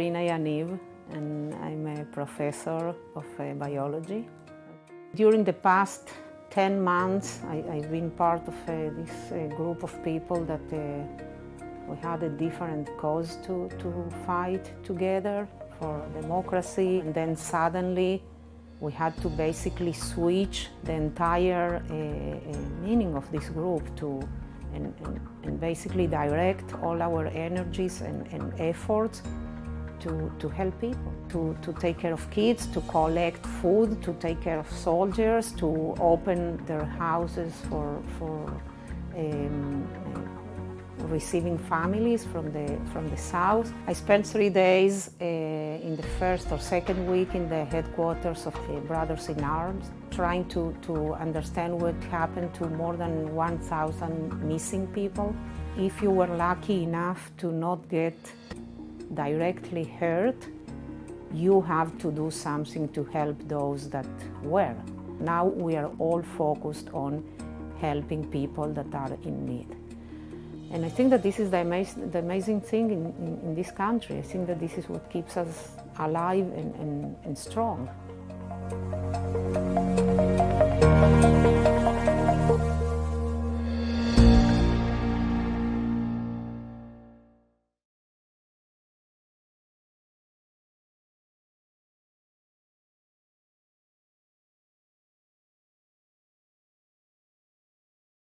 Karina Yaniv, and I'm a professor of biology. During the past 10 months, I've been part of this group of people that we had a different cause to fight together for democracy, and then suddenly we had to basically switch the entire meaning of this group and basically direct all our energies and efforts to help people, to take care of kids, to collect food, to take care of soldiers, to open their houses for receiving families from the south. I spent 3 days in the first or second week in the headquarters of the Brothers in Arms, trying to understand what happened to more than 1,000 missing people. If you were lucky enough to not get directly hurt, you have to do something to help those that were. Now we are all focused on helping people that are in need. And I think that this is the amazing thing in this country. I think that this is what keeps us alive and strong.